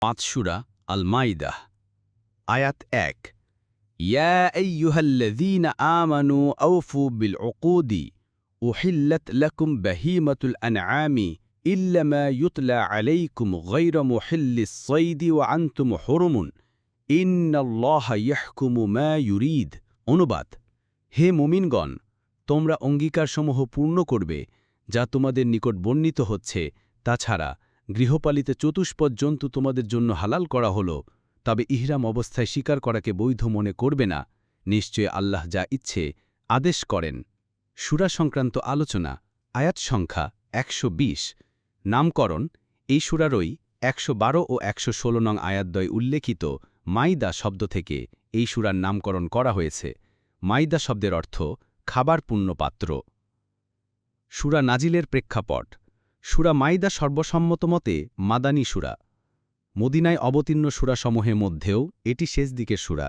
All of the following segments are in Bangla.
পাঁচ সূরা আল মাইদাহ আয়াত ১ ইয়া আইয়ুহাল্লাযীনা আমানু আওফু বিল উকুদি উহিল্লাত লাকুম বাহীমাতুল আনআমি ইল্লা মা ইউতলা আলাইকুম গায়রা মুহিল্লিস সাইদি ওয়া আনতুম হুরুমুন ইন্নাল্লাহা ইয়াহকুমু মা ইউরিদ। অনুবাদ: হে মুমিনগণ, তোমরা অঙ্গীকারসমূহ পূর্ণ করবে যা তোমাদের নিকট বর্ণিত হচ্ছে। তাছাড়া গৃহপালিত চতুষ্পদ জন্তু তোমাদের জন্য হালাল করা হল, তবে ইহরাম অবস্থায় শিকার করাকে বৈধ মনে করবে না। নিশ্চয় আল্লাহ যা ইচ্ছে আদেশ করেন। সূরা সংক্রান্ত আলোচনা। আয়াত সংখ্যা ১২০। নামকরণ: এই সূরারই ১১২ ও ১১৬ নং আয়াতদ্বয় উল্লেখিত মাইদা শব্দ থেকে এই সূরার নামকরণ করা হয়েছে। মাইদা শব্দের অর্থ খাবার পূর্ণ পাত্র। সূরা নাজিলের প্রেক্ষাপট: সূরা মাইদা সর্বসম্মত মতে মাদানী সূরা। মদিনায় অবতীর্ণ সূরাসমূহের মধ্যেও এটি শেষ দিকের সূরা।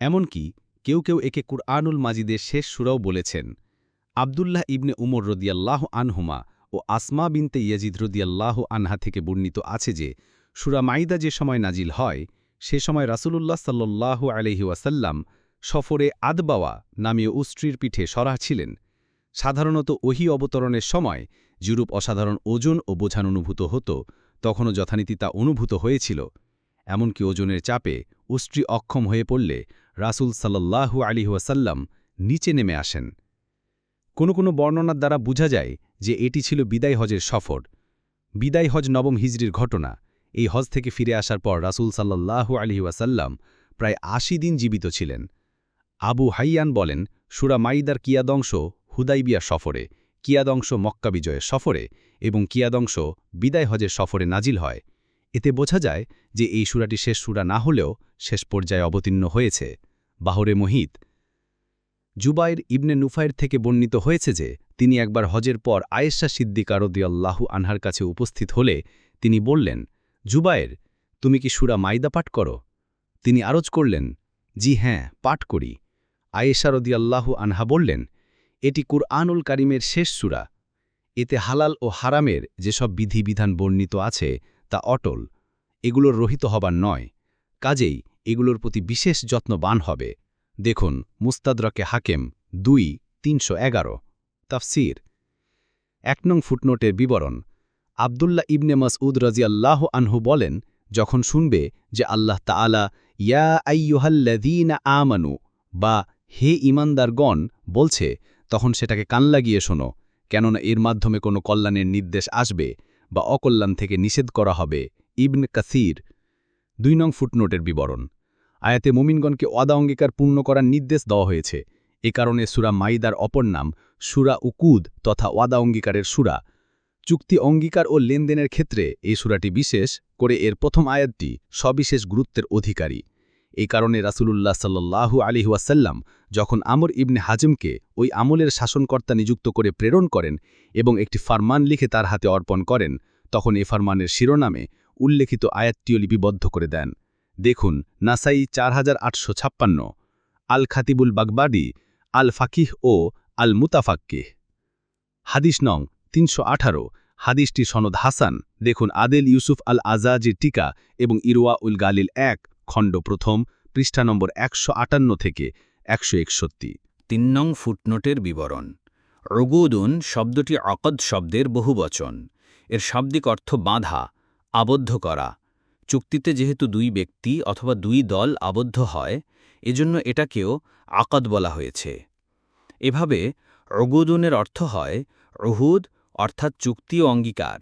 এমনকি কেউ কেউ একে কুরআনুল মাজিদের শেষ সূরাও বলেছেন। আবদুল্লাহ ইবনে উমর রদিয়াল্লাহু আনহুমা ও আসমা বিনতে ইয়াজিদ রদিয়াল্লাহু আনহা থেকে বর্ণিত আছে যে সূরা মাইদা যে সময় নাজিল হয় সে সময় রাসূলুল্লাহ সাল্লাল্লাহু আলাইহি ওয়াসাল্লাম সফরে আদবাওয়া নামীয় উষ্ট্রির পিঠে সরাহ ছিলেন। সাধারণত ওহী অবতরণের সময় যেরূপ অসাধারণ ওজন ও বোঝান অনুভূত হতো, তখনও যথারীতি তা অনুভূত হয়েছিল। এমনকি ওজনের চাপে উষ্ট্রি অক্ষম হয়ে পড়লে রাসূল সাল্লাল্লাহু আলাইহি ওয়াসাল্লাম নিচে নেমে আসেন। কোনো বর্ণনার দ্বারা বোঝা যায় যে এটি ছিল বিদায় হজের সফর। বিদায় হজ নবম হিজরির ঘটনা। এই হজ থেকে ফিরে আসার পর রাসূল সাল্লাল্লাহু আলাইহি ওয়াসাল্লাম প্রায় ৮০ দিন জীবিত ছিলেন। আবু হাইয়ান বলেন, সূরা মাইদার কিয়াদংশ হুদাইবিয়া সফরে, কিয়াদংশ মক্কা বিজয়ের সফরে এবং কিয়াদংশ বিদায় হজের সফরে নাজিল হয়। এতে বোঝা যায় যে এই সূরাটি শেষ সূরা না হলেও শেষ পর্যায়ে অবতীর্ণ হয়েছে। বাহরে মুহিত জুবাইর ইবনে নুফাইর থেকে বর্ণিত হয়েছে যে তিনি একবার হজের পর আয়েশা সিদ্দিকা রাদিয়াল্লাহু আনহার কাছে উপস্থিত হলে তিনি বললেন, জুবাইর, তুমি কি সূরা মাইদা পাঠ করো? তিনি আরজ করলেন, জি হ্যাঁ, পাঠ করি। আয়েশা রাদিয়াল্লাহু আনহা বললেন, এটি কুরআনুল কারীমের শেষ সূরা। এতে হালাল ও হারামের যেসব বিধিবিধান বর্ণিত আছে তা অটল, এগুলোর রহিত হবার নয়। কাজেই এগুলোর প্রতি বিশেষ যত্নবান হবে। দেখুন মুস্তাদরাকে হাকেম ২-৩১১। তাফসীর ১ নং ফুটনোটের বিবরণ। আবদুল্লাহ ইবনে মাসউদ রাদিয়াল্লাহু আনহু বলেন, যখন শুনবে যে আল্লাহ তাআলা ইয়া আইয়ুহাল্লাযীনা আমানু বা হে ঈমানদারগণ বলছে, তখন সেটাকে কান লাগিয়ে শোনো, কেননা এর মাধ্যমে কোনো কল্যাণের নির্দেশ আসবে বা অকল্যাণ থেকে নিষেধ করা হবে। ইবনে কাসির ২ নং ফুটনোটের বিবরণ। আয়াতে মুমিনগণকে ওয়াদা অঙ্গীকার পূর্ণ করার নির্দেশ দেওয়া হয়েছে। এ কারণে সূরা মাইদার অপর নাম সূরা উকুদ তথা ওয়াদা অঙ্গীকারের সূরা। চুক্তি অঙ্গীকার ও লেনদেনের ক্ষেত্রে এই সূরাটি বিশেষ করে এর প্রথম আয়াতটি সবিশেষ গুরুত্বের অধিকারী। এই কারণে রাসূলুল্লাহ সাল্লাল্লাহু আলাইহি ওয়াসাল্লাম যখন আমর ইবনে হাজমকে ওই আমলের শাসনকর্তা নিযুক্ত করে প্রেরণ করেন এবং একটি ফারমান লিখে তার হাতে অর্পণ করেন, তখন এ ফারমানের শিরোনামে উল্লেখিত আয়াতটিও লিপিবদ্ধ করে দেন। দেখুন নাসাই ৪৮৫৬, আল খাতিবুল বাগবাডি, আল ফাকিহ ও আল মুতাফাক্কিহ। হাদিস নং ৩১৮। হাদিসটি সনদ হাসান। দেখুন আদেল ইউসুফ আল আজাজির টিকা এবং ইরওয়া উল গালিল ১ খণ্ড প্রথম, পৃষ্ঠা নম্বর ১৫৮ থেকে ১৬১। ৩ নং ফুটনোটের বিবরণ। উগুদুন শব্দটি আকদ শব্দের বহুবচন। এর শাব্দিক অর্থ বাঁধা, আবদ্ধ করা। চুক্তিতে যেহেতু দুই ব্যক্তি অথবা দুই দল আবদ্ধ হয়, এজন্য এটাকেও আকদ বলা হয়েছে। এভাবে উগুদুনের অর্থ হয় উহুদ, অর্থাৎ চুক্তি ও অঙ্গীকার।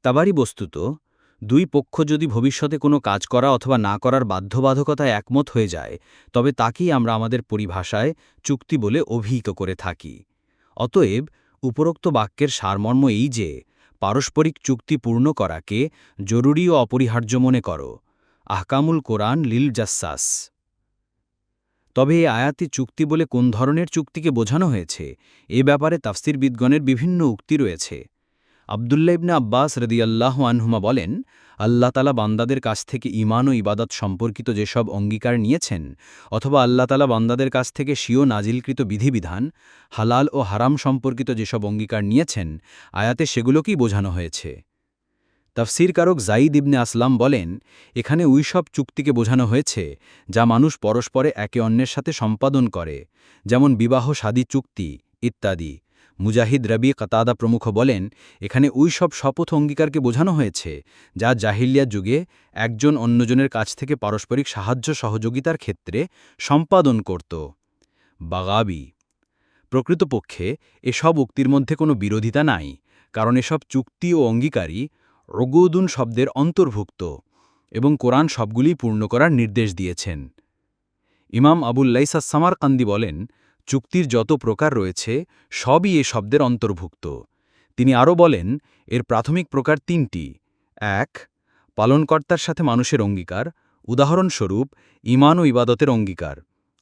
তাবারি বস্তুত দুই পক্ষ যদি ভবিষ্যতে কোনো কাজ করা অথবা না করার বাধ্যবাধকতায় একমত হয়ে যায়, তবে তাকেই আমরা আমাদের পরিভাষায় চুক্তি বলে অভিহিত করে থাকি। অতএব উপরোক্ত বাক্যের সারমর্ম এই যে পারস্পরিক চুক্তি পূর্ণ করাকে জরুরি ও অপরিহার্য মনে করো। আহকামুল কোরআন লিল জাসাস। তবে এই আয়াতে চুক্তি বলে কোন ধরনের চুক্তিকে বোঝানো হয়েছে, এ ব্যাপারে তাফসীরবিদগণের বিভিন্ন উক্তি রয়েছে। আবদুল্লাহ ইবনে আব্বাস রাদিয়াল্লাহু আনহুমা বলেন, আল্লাহ তাআলা বান্দাদের কাছ থেকে ঈমান ও ইবাদত সম্পর্কিত যেসব অঙ্গীকার নিয়েছেন, অথবা আল্লাহ তাআলা বান্দাদের কাছ থেকে স্বীয় নাজিলকৃত বিধিবিধান, হালাল ও হারাম সম্পর্কিত যেসব অঙ্গীকার নিয়েছেন, আয়াতে সেগুলোকেই বোঝানো হয়েছে। তাফসীরকারক যায়িদ ইবনে আসলাম বলেন, এখানে ওই সব চুক্তিকে বোঝানো হয়েছে যা মানুষ পরস্পরে একে অন্যের সাথে সম্পাদন করে, যেমন বিবাহ শাদী চুক্তি ইত্যাদি। মুজাহিদ, রবি, কাতাদা প্রমুখ বলেন, এখানে ওই সব শপথ অঙ্গীকারকে বোঝানো হয়েছে যা জাহিলিয়া যুগে একজন অন্যজনের কাছ থেকে পারস্পরিক সাহায্য সহযোগিতার ক্ষেত্রে সম্পাদন করত। বাগাবি: প্রকৃতপক্ষে এসব উক্তির মধ্যে কোনো বিরোধিতা নাই, কারণ এসব চুক্তি ও অঙ্গীকারই উকুদুন শব্দের অন্তর্ভুক্ত এবং কোরআন সবগুলি পূর্ণ করার নির্দেশ দিয়েছেন। ইমাম আবুল লাইস আস-সামারকান্দি বলেন, চুক্তির যত প্রকার রয়েছে সবই এ শব্দের অন্তর্ভুক্ত। তিনি আরও বলেন, এর প্রাথমিক প্রকার তিনটি: ১. পালনকর্তার সাথে মানুষের অঙ্গীকার, উদাহরণস্বরূপ ঈমান ও ইবাদতের অঙ্গীকার,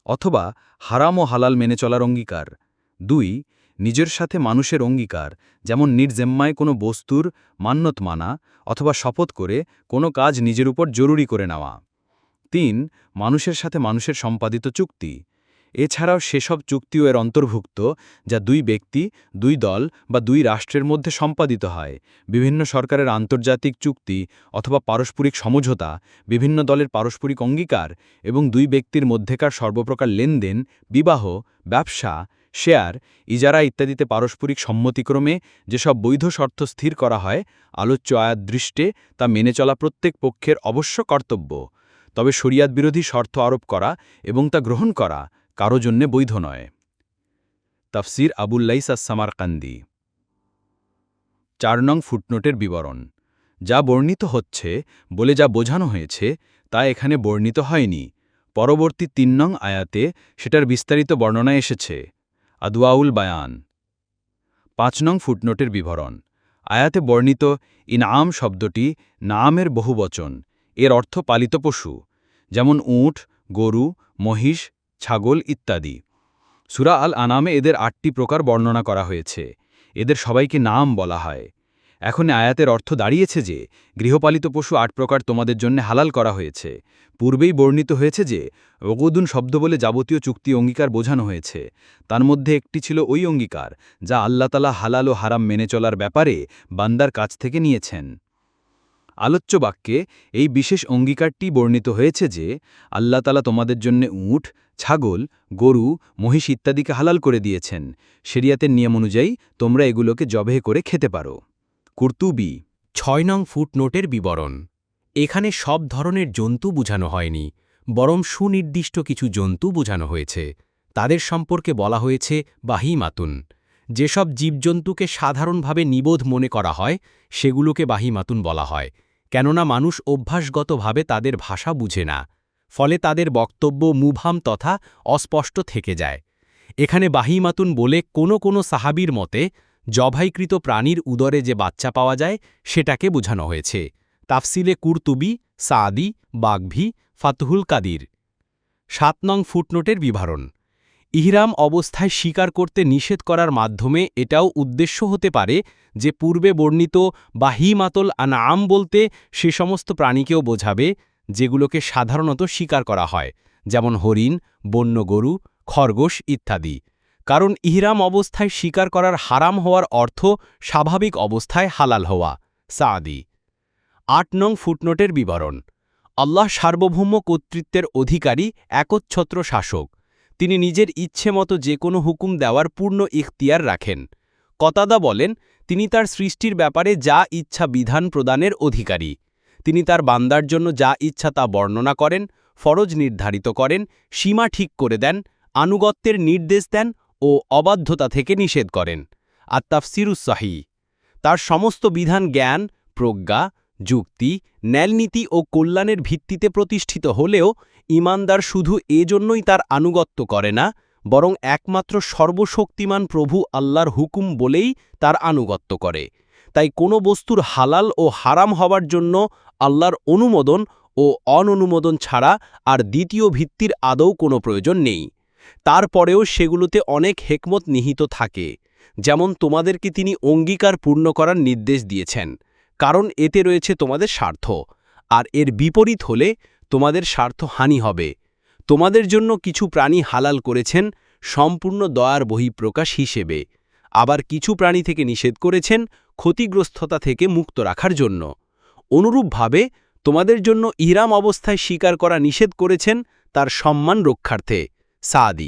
অথবা হারাম ও হালাল মেনে চলার অঙ্গীকার। ২. নিজের সাথে মানুষের অঙ্গীকার, যেমন নির্জেম্মায় কোনো বস্তুর মান্যত মানা অথবা শপথ করে কোনো কাজ নিজের উপর জরুরি করে নেওয়া। ৩. মানুষের সাথে মানুষের সম্পাদিত চুক্তি। এছাড়াও সেসব চুক্তিও এর অন্তর্ভুক্ত যা দুই ব্যক্তি, দুই দল বা দুই রাষ্ট্রের মধ্যে সম্পাদিত হয়, বিভিন্ন সরকারের আন্তর্জাতিক চুক্তি অথবা পারস্পরিক সমঝোতা, বিভিন্ন দলের পারস্পরিক অঙ্গীকার এবং দুই ব্যক্তির মধ্যেকার সর্বপ্রকার লেনদেন, বিবাহ, ব্যবসা, শেয়ার, ইজারা ইত্যাদিতে পারস্পরিক সম্মতিক্রমে যেসব বৈধ শর্ত স্থির করা হয়, আলোচ্য আয়াত দৃষ্টে তা মেনে চলা প্রত্যেক পক্ষের অবশ্য কর্তব্য। তবে শরিয়াত বিরোধী শর্ত আরোপ করা এবং তা গ্রহণ করা কারো জন্যে বৈধ নয়। তাফসীর আবুল লাইস আস-সামারকান্দি। ৪ নং ফুটনোটের বিবরণ: যা বর্ণিত হচ্ছে বলে যা বোঝানো হয়েছে তা এখানে বর্ণিত হয়নি। পরবর্তী ৩ নং আয়াতে সেটার বিস্তারিত বর্ণনা এসেছে। আদওয়াউল বায়ান। ৫ নং ফুটনোটের বিবরণ: আয়াতে বর্ণিত ইনআম শব্দটি নামের বহুবচন। এর অর্থ পালিত পশু, যেমন উট, গরু, মহিষ, ছাগল ইত্যাদি। সূরা আল আনামে এদের ৮টি প্রকার বর্ণনা করা হয়েছে। এদের সবাইকে নাম বলা হয়। এখন আয়াতের অর্থ দাঁড়িয়েছে যে গৃহপালিত পশু ৮ প্রকার তোমাদের জন্য হালাল করা হয়েছে। পূর্বেই বর্ণিত হয়েছে যে উকুদুন শব্দ বলে যাবতীয় চুক্তি অঙ্গীকার বোঝানো হয়েছে। তার মধ্যে একটি ছিল ওই অঙ্গীকার যা আল্লাহ তাআলা হালাল ও হারাম মেনে চলার ব্যাপারে বান্দার কাছ থেকে নিয়েছেন। আলোচ্য বাক্যে এই বিশেষ অঙ্গীকারটি বর্ণিত হয়েছে যে আল্লাহ তাআলা তোমাদের জন্য উট, ছাগল, গরু, মহিষ ইত্যাদিকে হালাল করে দিয়েছেন। শরিয়াতের নিয়ম অনুযায়ী তোমরা এগুলোকে জবেহ করে খেতে পারো। কুরতুবী। ৬ নং ফুটনোটের বিবরণ: এখানে সব ধরনের জন্তু বোঝানো হয়নি, বরং সুনির্দিষ্ট কিছু জন্তু বোঝানো হয়েছে। তাদের সম্পর্কে বলা হয়েছে বাহিমাতুন। যেসব জীবজন্তুকে সাধারণভাবে নিবোধ মনে করা হয় সেগুলোকে বাহিমাতুন বলা হয়, কেননা মানুষ অভ্যাসগতভাবে তাদের ভাষা বুঝে না, ফলে তাদের বক্তব্য মুবহাম তথা অস্পষ্ট থেকে যায়। এখানে বাহিমাতুন বলে কোনো সাহাবীর মতে জবাইকৃত প্রাণীর উদরে যে বাচ্চা পাওয়া যায় সেটাকে বোঝানো হয়েছে। তাফসিলে কুরতুবী, সাদি, বাগভি, ফাতহুল কাদির। ৭ নং ফুটনোটের বিবরণ: ইহরাম অবস্থায় শিকার করতে নিষেধ করার মাধ্যমে এটাও উদ্দেশ্য হতে পারে যে পূর্বে বর্ণিত বাহিমাতুল আনআম বলতে সে সমস্ত প্রাণীকেও বোঝাবে যেগুলোকে সাধারণত শিকার করা হয়, যেমন হরিণ, বন্য গরু, খরগোশ ইত্যাদি। কারণ ইহরাম অবস্থায় শিকার করার হারাম হওয়ার অর্থ স্বাভাবিক অবস্থায় হালাল হওয়া। সাদি। ৮ নং ফুটনোটের বিবরণ: আল্লাহ সার্বভৌম কর্তৃত্বের অধিকারী একচ্ছত্র শাসক। তিনি নিজের ইচ্ছে মতো যে কোনো হুকুম দেওয়ার পূর্ণ ইখতিয়ার রাখেন। কতাদা বলেন, তিনি তার সৃষ্টির ব্যাপারে যা ইচ্ছা বিধান প্রদানের অধিকারী। তিনি তার বান্দার জন্য যা ইচ্ছা তা বর্ণনা করেন, ফরজ নির্ধারিত করেন, সীমা ঠিক করে দেন, আনুগত্যের নির্দেশ দেন ও অবাধ্যতা থেকে নিষেধ করেন। আত-তাফসীরুস সাহিহ। তার সমস্ত বিধান জ্ঞান, প্রজ্ঞা, যুক্তি, ন্যায়নীতি ও কল্যাণের ভিত্তিতে প্রতিষ্ঠিত হলেও ঈমানদার শুধু এজন্যই তার আনুগত্য করে না, বরং একমাত্র সর্বশক্তিমান প্রভু আল্লাহর হুকুম বলেই তার আনুগত্য করে। তাই কোনো বস্তুর হালাল ও হারাম হওয়ার জন্য আল্লাহর অনুমোদন ও অননুমোদন ছাড়া আর দ্বিতীয় ভিত্তির আদৌ কোনো প্রয়োজন নেই। তারপরেও সেগুলোতে অনেক হেকমত নিহিত থাকে, যেমন তোমাদেরকে তিনি অঙ্গীকার পূর্ণ করার নির্দেশ দিয়েছেন, কারণ এতে রয়েছে তোমাদের স্বার্থ, আর এর বিপরীত হলে তোমাদের স্বার্থ হানি হবে। তোমাদের জন্য কিছু প্রাণী হালাল করেছেন সম্পূর্ণ দয়ার বহিঃপ্রকাশ হিসেবে, আবার কিছু প্রাণী থেকে নিষেধ করেছেন ক্ষতিগ্রস্ততা থেকে মুক্ত রাখার জন্য। অনুরূপভাবে তোমাদের জন্য ইহরাম অবস্থায় শিকার করা নিষেধ করেছেন তার সম্মান রক্ষার্থে। সাদি।